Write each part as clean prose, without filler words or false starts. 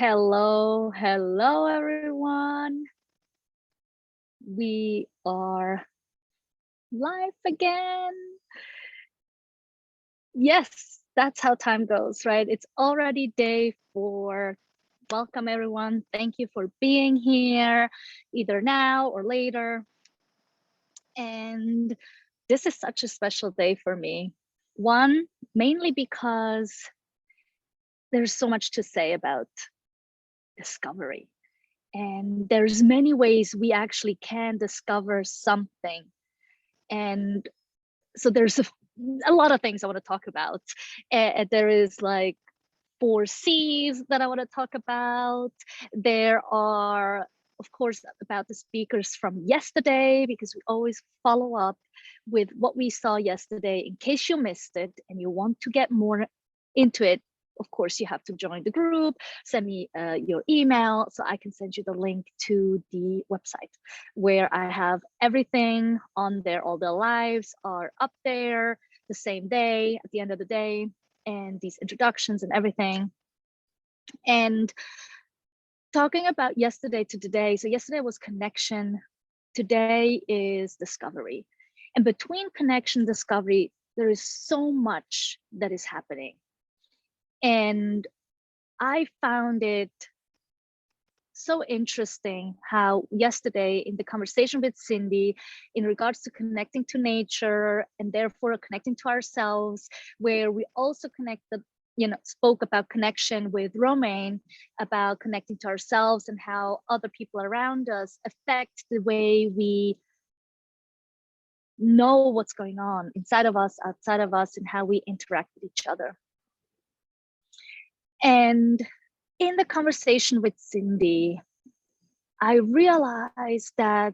Hello, hello, everyone. We are live again. Yes, that's how time goes, right? It's already day 4. Welcome, everyone. Thank you for being here, either now or later. And this is such a special day for me. One, mainly because there's so much to say about discovery. And there's many ways we actually can discover something. And so there's a lot of things I want to talk about. There is like 4 C's that I want to talk about. There are, of course, about the speakers from yesterday, because we always follow up with what we saw yesterday in case you missed it and you want to get more into it. Of course, you have to join the group, send me your email so I can send you the link to the website where I have everything on there. All the lives are up there the same day at the end of the day, and these introductions and everything. And talking about yesterday to today, so yesterday was connection, today is discovery. And between connection and discovery, there is so much that is happening. And I found it so interesting how yesterday in the conversation with Cindy, in regards to connecting to nature and therefore connecting to ourselves, where we also connected, spoke about connection with Romaine, about connecting to ourselves and how other people around us affect the way we know what's going on inside of us, outside of us, and how we interact with each other. And in the conversation with Cindy, I realized that,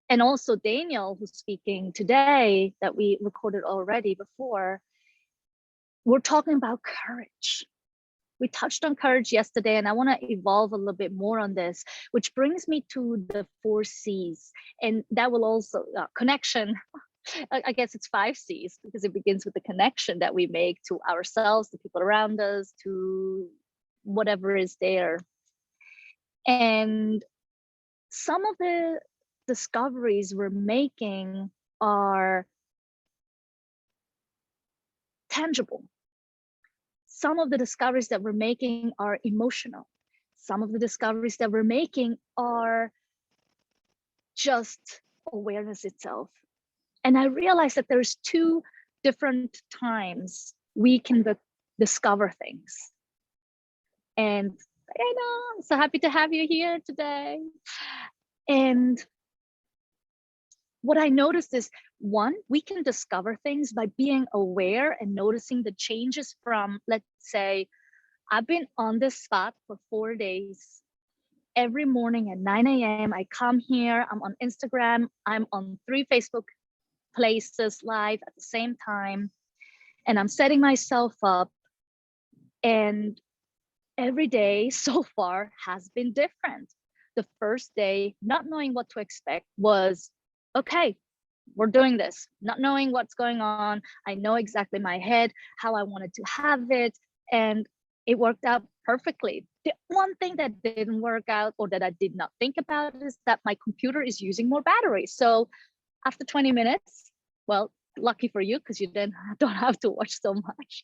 and also Daniel, who's speaking today, that we recorded already before, we're talking about courage. We touched on courage yesterday, and I want to evolve a little bit more on this, which brings me to the 4 C's. And that will also, connection, I guess it's 5 C's, because it begins with the connection that we make to ourselves, the people around us, to whatever is there. And some of the discoveries we're making are tangible. Some of the discoveries that we're making are emotional. Some of the discoveries that we're making are just awareness itself. And I realized that there's 2 different times we can discover things. And I know, I'm so happy to have you here today. And what I noticed is, 1, we can discover things by being aware and noticing the changes from, let's say, I've been on this spot for 4 days. Every morning at 9 a.m. I come here, I'm on Instagram, I'm on 3 Facebook places live at the same time, and I'm setting myself up. And every day so far has been different. The first day, not knowing what to expect, was okay, we're doing this, not knowing what's going on. I know exactly my head, how I wanted to have it, and it worked out perfectly. The one thing that didn't work out, or that I did not think about, is that my computer is using more battery. So after 20 minutes, well, lucky for you, because you then don't have to watch so much,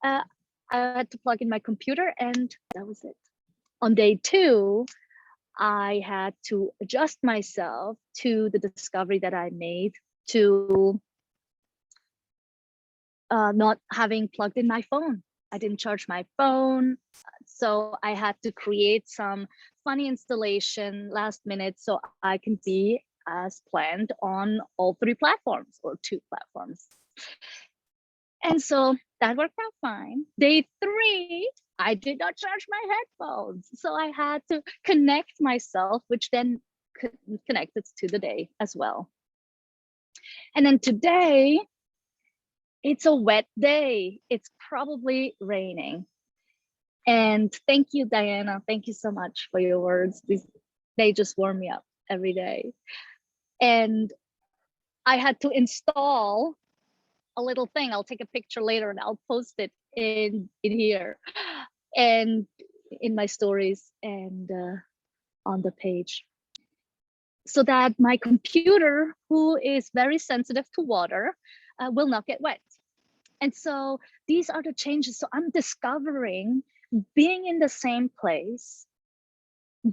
I had to plug in my computer, and that was it. On day 2, I had to adjust myself to the discovery that I made to not having plugged in my phone. I didn't charge my phone, so I had to create some funny installation last minute so I can be as planned on all 3 platforms, or 2 platforms. And so that worked out fine. Day 3, I did not charge my headphones. So I had to connect myself, which then connected to the day as well. And then today, it's a wet day. It's probably raining. And thank you, Diana. Thank you so much for your words. They just warm me up every day. And I had to install a little thing. I'll take a picture later and I'll post it in here. And in my stories and on the page, so that my computer, who is very sensitive to water, will not get wet. And so these are the changes. So I'm discovering, being in the same place,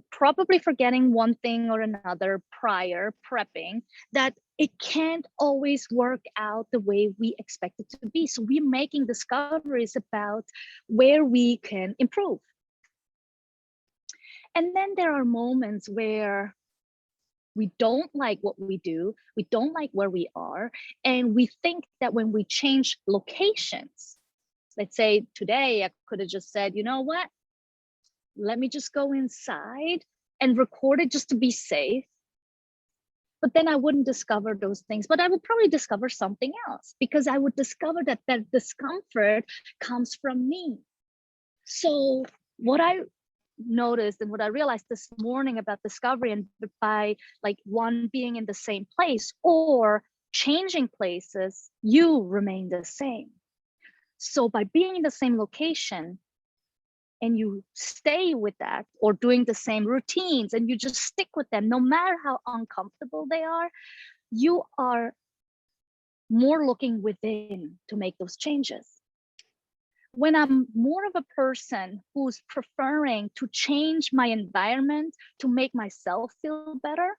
probably forgetting one thing or another prior, prepping, that it can't always work out the way we expect it to be. So we're making discoveries about where we can improve. And then there are moments where we don't like what we do, we don't like where we are, and we think that when we change locations, let's say today I could have just said, you know what, let me just go inside and record it just to be safe. But then I wouldn't discover those things, but I would probably discover something else, because I would discover that that discomfort comes from me. So what I noticed and what I realized this morning about discovery, and by like one being in the same place or changing places, you remain the same. So by being in the same location and you stay with that, or doing the same routines and you just stick with them, no matter how uncomfortable they are, you are more looking within to make those changes. When I'm more of a person who's preferring to change my environment to make myself feel better,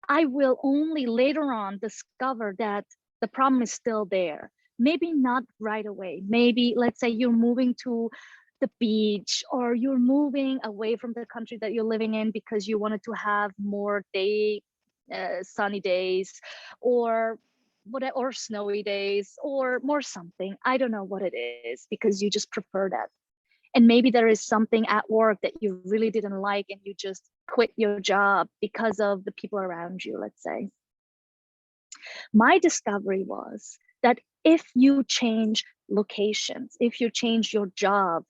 I will only later on discover that the problem is still there. Maybe not right away. Maybe, let's say you're moving to the beach, or you're moving away from the country that you're living in because you wanted to have more sunny days, or whatever, or snowy days, or more something. I don't know what it is, because you just prefer that. And maybe there is something at work that you really didn't like and you just quit your job because of the people around you, let's say. My discovery was that if you change locations, if you change your job,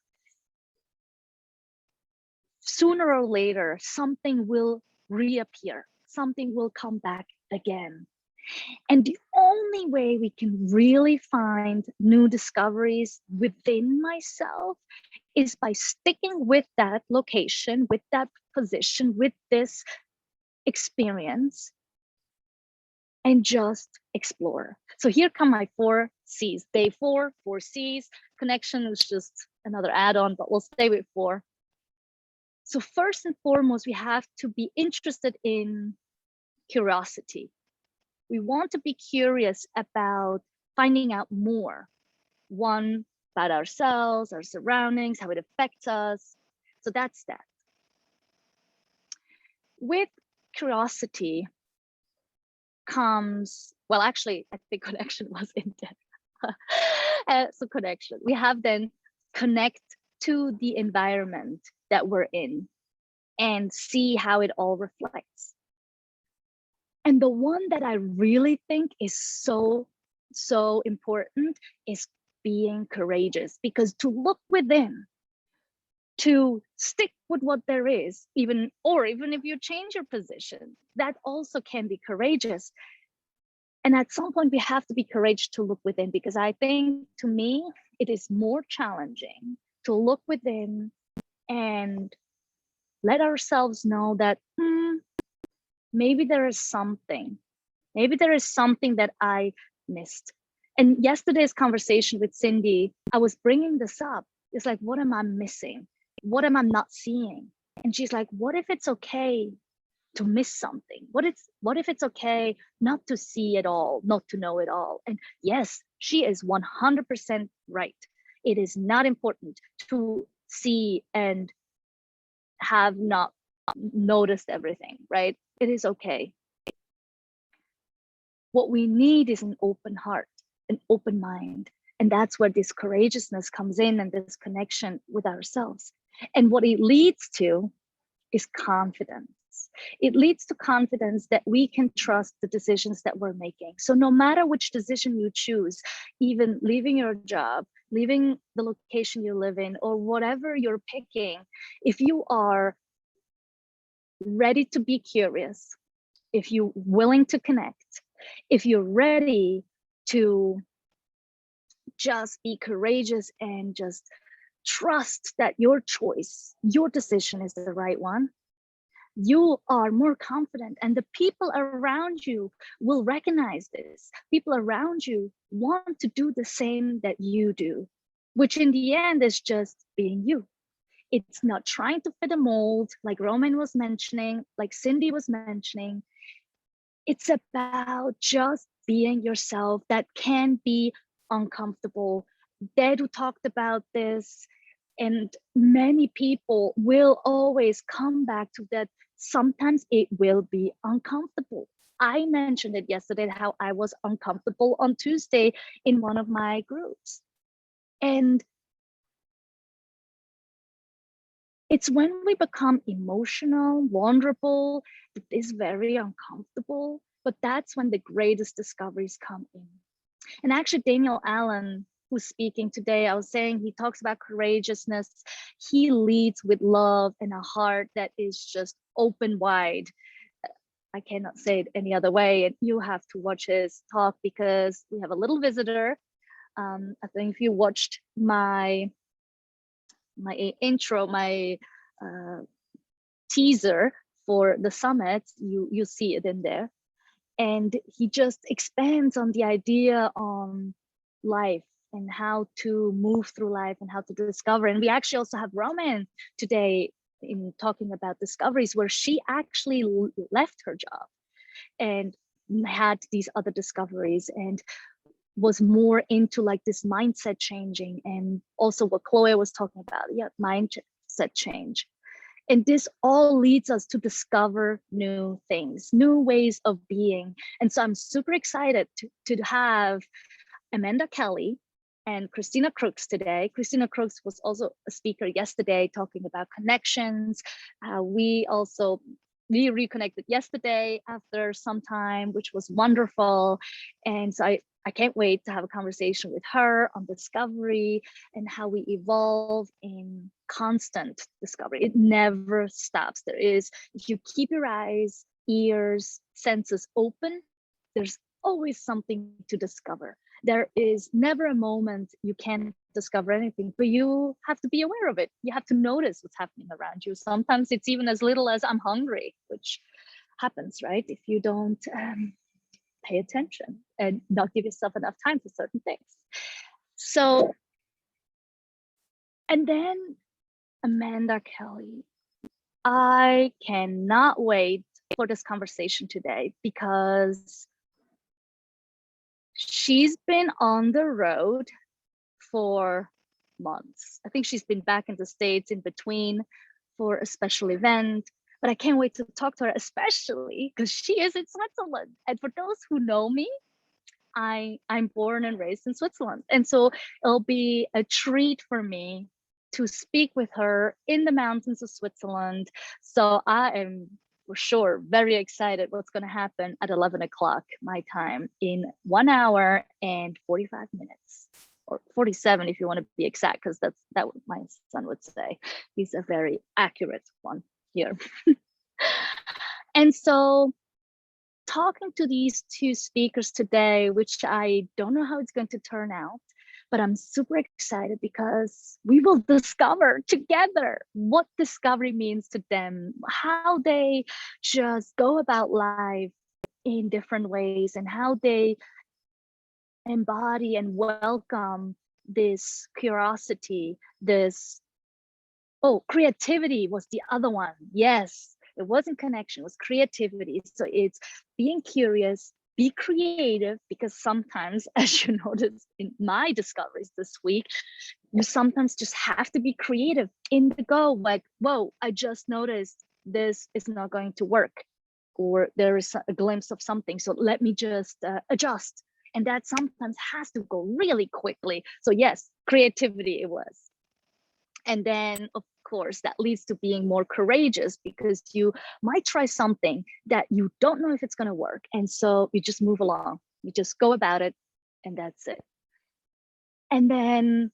sooner or later, something will reappear, something will come back again. And the only way we can really find new discoveries within myself is by sticking with that location, with that position, with this experience, and just explore. So here come my 4 C's. Day 4, 4 C's. Connection is just another add-on, but we'll stay with 4. So first and foremost, we have to be interested in curiosity. We want to be curious about finding out more. One, about ourselves, our surroundings, how it affects us. So that's that. With curiosity comes, well, actually, I think connection was in there. So connection, we have then connect to the environment that we're in and see how it all reflects. And the one that I really think is so important is being courageous, because to look within, to stick with what there is, even if you change your position, that also can be courageous. And at some point we have to be courageous to look within, because I think, to me, it is more challenging to look within and let ourselves know that maybe there is something that I missed. And yesterday's conversation with Cindy, I was bringing this up. It's like, what am I missing? What am I not seeing? And she's like, what if it's okay to miss something? What if it's okay not to see it all, not to know it all? And yes, she is 100% right. It is not important to see and have not noticed everything, right? It is okay. What we need is an open heart, an open mind. And that's where this courageousness comes in, and this connection with ourselves. And what it leads to is confidence. It leads to confidence that we can trust the decisions that we're making. So no matter which decision you choose, even leaving your job, leaving the location you live in, or whatever you're picking, if you are ready to be curious, if you're willing to connect, if you're ready to just be courageous and just trust that your choice, your decision is the right one, you are more confident, and the people around you will recognize this. People around you want to do the same that you do, which in the end is just being you. It's not trying to fit a mold, like Roman was mentioning, like Cindy was mentioning. It's about just being yourself. That can be uncomfortable. Dedu talked about this, and many people will always come back to that. Sometimes it will be uncomfortable. I mentioned it yesterday, how I was uncomfortable on Tuesday in one of my groups. And it's when we become emotional, vulnerable, it is very uncomfortable, but that's when the greatest discoveries come in. And actually, Daniel Allen, who's speaking today, I was saying, he talks about courageousness. He leads with love and a heart that is just open wide. I cannot say it any other way. And you have to watch his talk because we have a little visitor. I think if you watched my intro, my teaser for the summit, you see it in there. And he just expands on the idea on life and how to move through life and how to discover. And we actually also have Roman today in talking about discoveries, where she actually left her job and had these other discoveries and was more into like this mindset changing, and also what Chloe was talking about, mindset change. And this all leads us to discover new things, new ways of being. And so I'm super excited to have Amanda Kelly and Christina Crooks today. Christina Crooks was also a speaker yesterday talking about connections. We reconnected yesterday after some time, which was wonderful. And so I can't wait to have a conversation with her on discovery and how we evolve in constant discovery. It never stops. If you keep your eyes, ears, senses open, there's always something to discover. There is never a moment you can't discover anything, but you have to be aware of it. You have to notice what's happening around you. Sometimes it's even as little as I'm hungry, which happens, right? If you don't pay attention and not give yourself enough time for certain things. So, and then Amanda Kelly, I cannot wait for this conversation today because she's been on the road for months. I think she's been back in the States in between for a special event, but I can't wait to talk to her, especially because she is in Switzerland. And for those who know me, I'm born and raised in Switzerland. And so it'll be a treat for me to speak with her in the mountains of Switzerland. So I am for sure very excited what's going to happen at 11 o'clock my time in 1 hour and 45 minutes. Or 47 if you want to be exact, because that's what my son would say. He's a very accurate one here. And so talking to these two speakers today, which I don't know how it's going to turn out, but I'm super excited because we will discover together what discovery means to them, how they just go about life in different ways, and how they embody and welcome this curiosity, creativity was the other one. Yes, it wasn't connection, it was creativity. So it's being curious, be creative, because sometimes, as you noticed in my discoveries this week, you sometimes just have to be creative in the go, like, whoa, I just noticed this is not going to work, or there is a glimpse of something, so let me just adjust. And that sometimes has to go really quickly. So yes, creativity it was. And then of course that leads to being more courageous, because you might try something that you don't know if it's going to work. And so you just move along, you just go about it, and that's it. And then,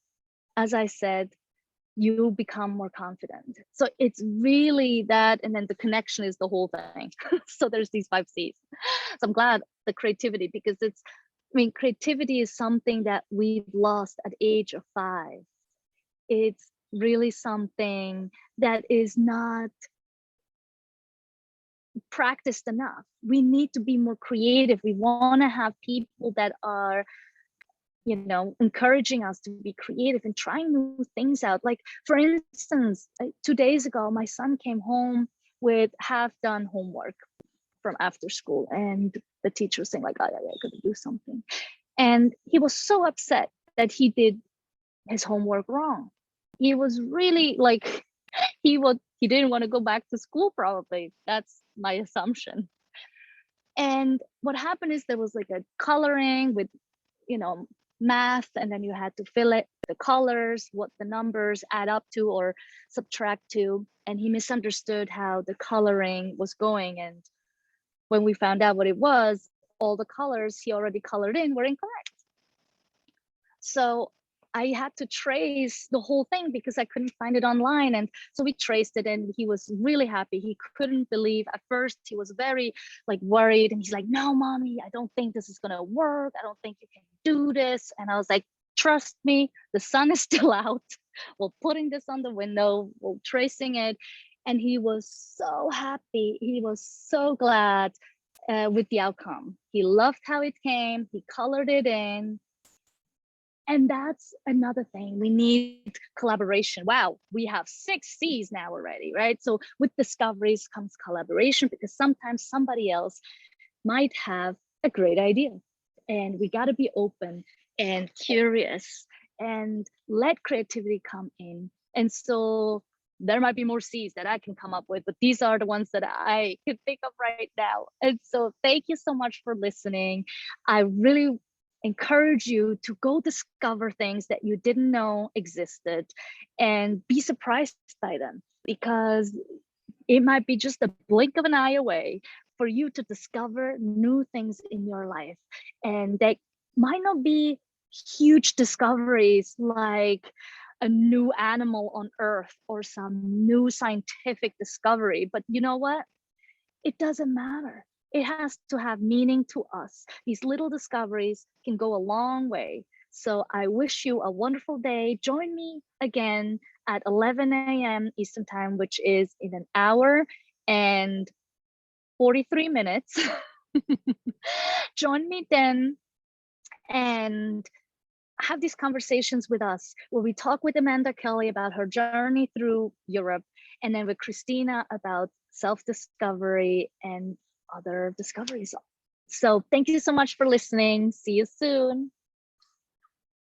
as I said, you become more confident. So it's really that, and then the connection is the whole thing. So there's these 5 C's. So I'm glad the creativity, because creativity is something that we've lost at age of 5. It's really something that is not practiced enough. We need to be more creative. We want to have people that are, you know, encouraging us to be creative and trying new things out. Like, for instance, 2 days ago, my son came home with half done homework from after school, and the teacher was saying like, oh, yeah, I gotta do something. And he was so upset that he did his homework wrong. He was really like, he didn't want to go back to school, probably. That's my assumption. And what happened is there was like a coloring with, you know, math, and then you had to fill it, the colors, what the numbers add up to or subtract to. And he misunderstood how the coloring was going. And when we found out what it was, all the colors he already colored in were incorrect. So I had to trace the whole thing because I couldn't find it online. And so we traced it, and he was really happy. He couldn't believe. At first he was very like worried, and he's like, no, mommy, I don't think this is gonna work. I don't think you can do this. And I was like, trust me, the sun is still out. We're putting this on the window, we're tracing it. And he was so happy. He was so glad with the outcome. He loved how it came. He colored it in. And that's another thing. We need collaboration. Wow, we have 6 C's now already, right? So with discoveries comes collaboration, because sometimes somebody else might have a great idea. And we got to be open and curious and let creativity come in. And so there might be more C's that I can come up with, but these are the ones that I can think of right now. And so thank you so much for listening. I really encourage you to go discover things that you didn't know existed and be surprised by them, because it might be just a blink of an eye away for you to discover new things in your life. And they might not be huge discoveries like a new animal on Earth or some new scientific discovery, but you know what? It doesn't matter. It has to have meaning to us. These little discoveries can go a long way. So I wish you a wonderful day. Join me again at 11 a.m. Eastern Time, which is in an hour and 43 minutes. Join me then and have these conversations with us, where we talk with Amanda Kelly about her journey through Europe, and then with Christina about self-discovery and other discoveries. So thank you so much for listening. See you soon.